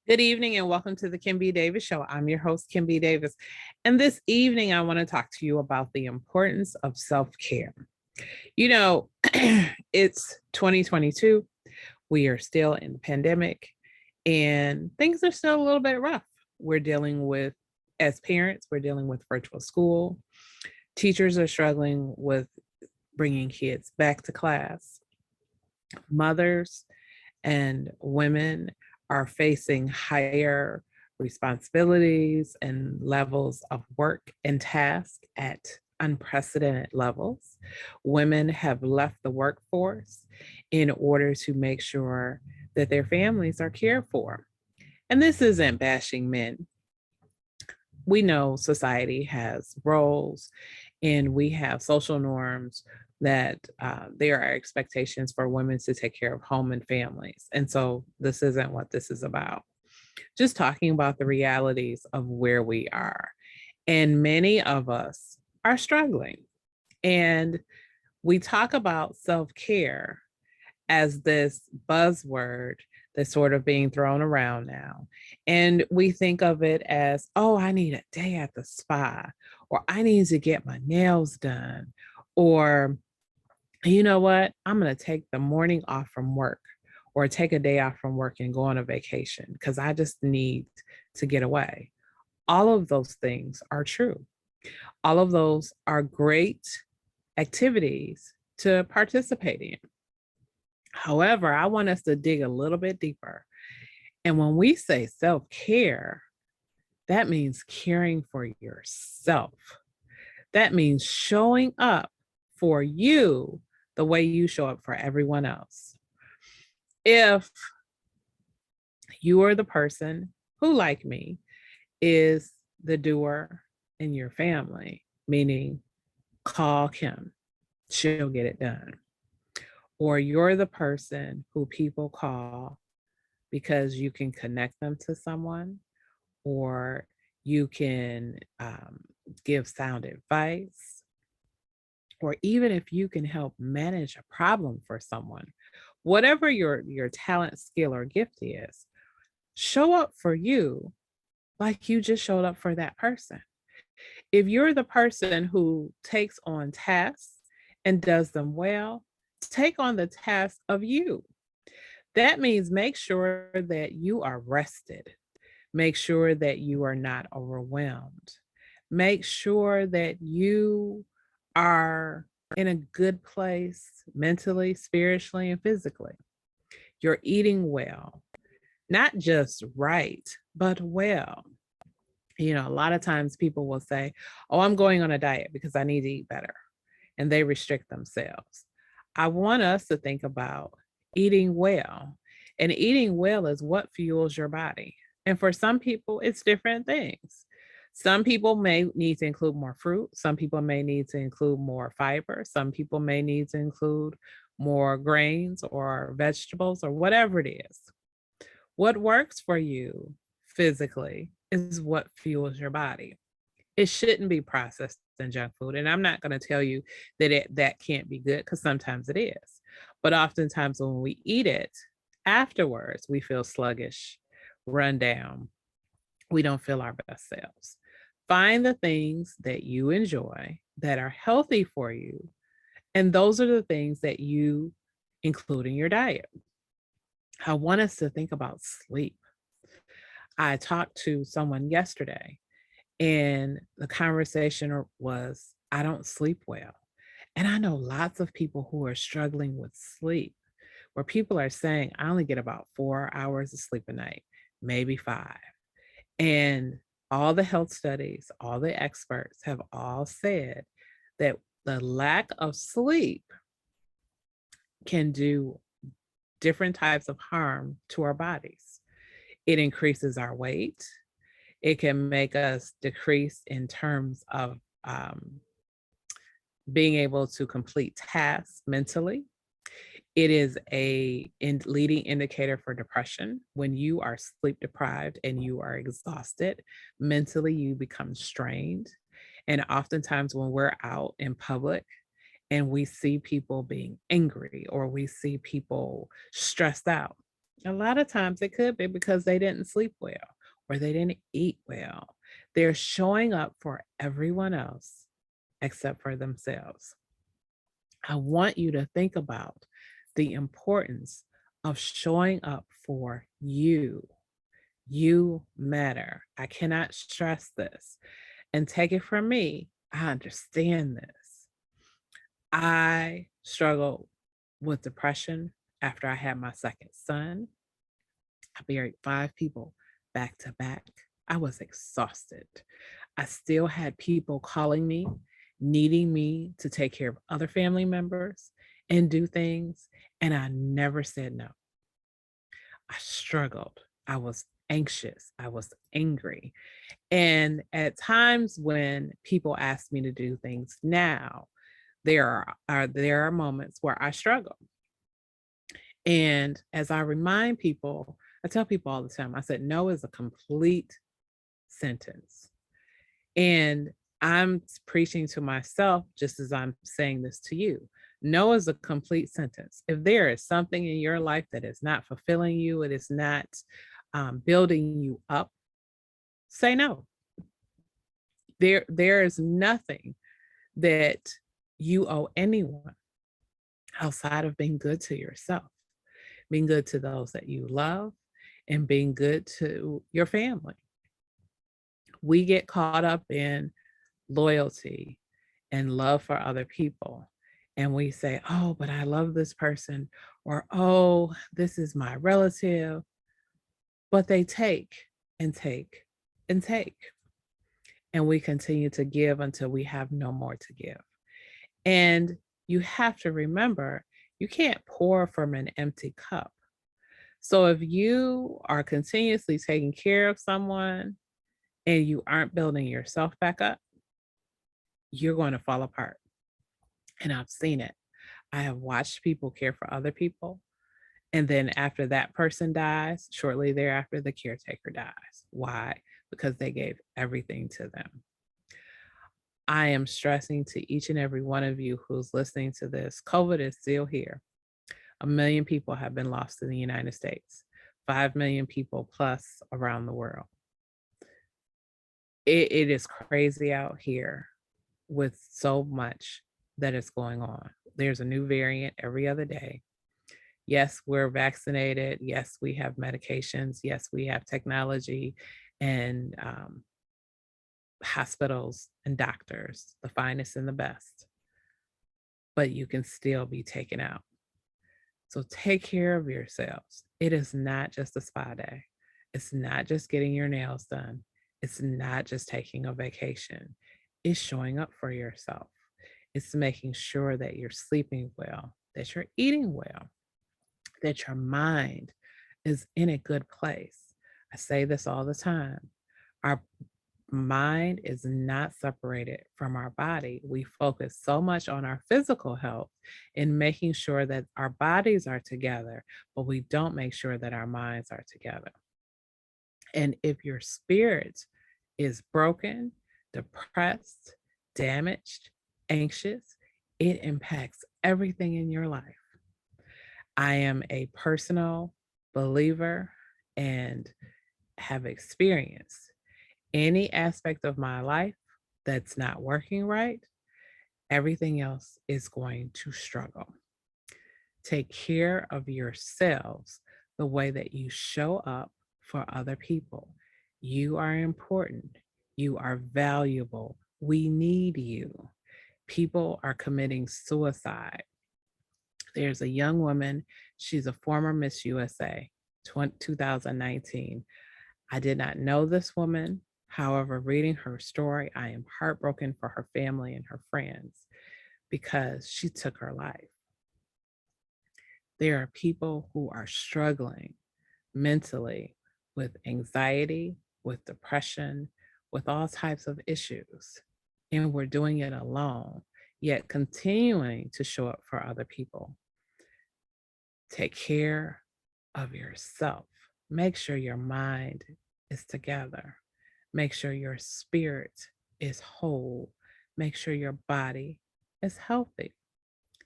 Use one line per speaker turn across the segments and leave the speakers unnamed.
Good evening and welcome to the Kim B. Davis Show. I'm your host, Kim B. Davis. And this evening, I want to talk to you about the importance of self-care. You know, it's 2022. We are still in the pandemic and things are still a little bit rough. We're dealing with, as parents, we're dealing with virtual school. Teachers are struggling with bringing kids back to class. Mothers and women are facing higher responsibilities and levels of work and task at unprecedented levels. Women have left the workforce in order to make sure that their families are cared for. And this isn't bashing men. We know society has roles and we have social norms that there are expectations for women to take care of home and families. And so this isn't what this is about. Just talking about the realities of where we are. And many of us are struggling. And we talk about self care as this buzzword that's sort of being thrown around now. And we think of it as, oh, I need a day at the spa, or I need to get my nails done, or you know what, I'm going to take the morning off from work or take a day off from work and go on a vacation because I just need to get away. All of those things are true. All of those are great activities to participate in. However, I want us to dig a little bit deeper. And when we say self care, that means caring for yourself. That means showing up for you the way you show up for everyone else. If you are the person who, like me, is the doer in your family, meaning call Kim, she'll get it done. Or you're the person who people call because you can connect them to someone, or you can give sound advice, or even if you can help manage a problem for someone, whatever your talent, skill, or gift is, show up for you like you just showed up for that person. If you're the person who takes on tasks and does them well, take on the task of you. That means make sure that you are rested. Make sure that you are not overwhelmed. Make sure that you are in a good place mentally, spiritually, and physically. You're eating well, not just right, but well. You know, a lot of times people will say, oh, I'm going on a diet because I need to eat better, and they restrict themselves. I want us to think about eating well, and eating well is what fuels your body. And for some people, it's different things. Some people may need to include more fruit. Some people may need to include more fiber. Some people may need to include more grains or vegetables or whatever it is. What works for you physically is what fuels your body. It shouldn't be processed and junk food. And I'm not going to tell you that that can't be good, because sometimes it is. But oftentimes when we eat it, afterwards, we feel sluggish, run down. We don't feel our best selves. Find the things that you enjoy that are healthy for you. And those are the things that you include in your diet. I want us to think about sleep. I talked to someone yesterday, and the conversation was, I don't sleep well. And I know lots of people who are struggling with sleep, where people are saying, I only get about 4 hours of sleep a night, maybe 5. And all the health studies, all the experts have all said that the lack of sleep can do different types of harm to our bodies. It increases our weight. It can make us decrease in terms of being able to complete tasks mentally. It is a leading indicator for depression. When you are sleep deprived and you are exhausted, mentally you become strained. And oftentimes when we're out in public and we see people being angry or we see people stressed out, A lot of times it could be because they didn't sleep well or they didn't eat well. They're showing up for everyone else except for themselves. I want you to think about the importance of showing up for you. You matter. I cannot stress this. And take it from me, I understand this. I struggled with depression after I had my second son. I buried 5 people back to back. I was exhausted. I still had people calling me, needing me to take care of other family members and do things, and I never said no. I struggled. I was anxious. I was angry. And at times when people ask me to do things now, there are moments where I struggle. And as I remind people, I tell people all the time, I said, no is a complete sentence. And I'm preaching to myself just as I'm saying this to you. No is a complete sentence. If there is something in your life that is not fulfilling you, it is not building you up, say no. There is nothing that you owe anyone outside of being good to yourself, being good to those that you love, and being good to your family. We get caught up in loyalty and love for other people. And we say, oh, but I love this person, or oh, this is my relative. But they take and take and take. And we continue to give until we have no more to give. And you have to remember, you can't pour from an empty cup. So if you are continuously taking care of someone and you aren't building yourself back up, you're going to fall apart. And I've seen it. I have watched people care for other people. And then after that person dies, shortly thereafter, the caretaker dies. Why? Because they gave everything to them. I am stressing to each and every one of you who's listening to this, COVID is still here. 1 million people have been lost in the United States, 5 million people plus around the world. It is crazy out here with so much that is going on. There's a new variant every other day. Yes, we're vaccinated. Yes, we have medications. Yes, we have technology and hospitals and doctors, the finest and the best. But you can still be taken out. So take care of yourselves. It is not just a spa day. It's not just getting your nails done. It's not just taking a vacation. It's showing up for yourself. It's making sure that you're sleeping well, that you're eating well, that your mind is in a good place. I say this all the time. Our mind is not separated from our body. We focus so much on our physical health in making sure that our bodies are together, but we don't make sure that our minds are together. And if your spirit is broken, depressed, damaged, anxious, it impacts everything in your life. I am a personal believer and have experienced any aspect of my life that's not working right, everything else is going to struggle. Take care of yourselves the way that you show up for other people. You are important. You are valuable. We need you. People are committing suicide. There's a young woman, she's a former Miss USA 2019. I did not know this woman. However, reading her story, I am heartbroken for her family and her friends because she took her life. There are people who are struggling mentally with anxiety, with depression, with all types of issues. And we're doing it alone, yet continuing to show up for other people. Take care of yourself. Make sure your mind is together. Make sure your spirit is whole. Make sure your body is healthy.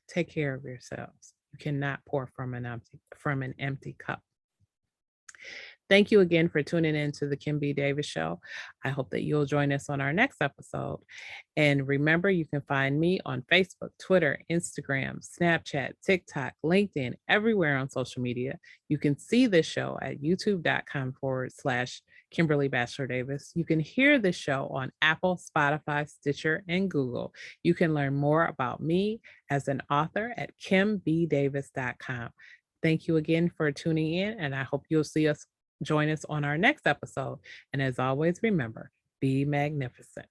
Take care of yourselves. You cannot pour from an empty cup. Thank you again for tuning in to the Kim B. Davis Show. I hope that you'll join us on our next episode. And remember, you can find me on Facebook, Twitter, Instagram, Snapchat, TikTok, LinkedIn, everywhere on social media. You can see this show at youtube.com/Kimberly Bachelor Davis. You can hear this show on Apple, Spotify, Stitcher, and Google. You can learn more about me as an author at kimbdavis.com. Thank you again for tuning in, and I hope you'll join us on our next episode. And as always, remember, be magnificent.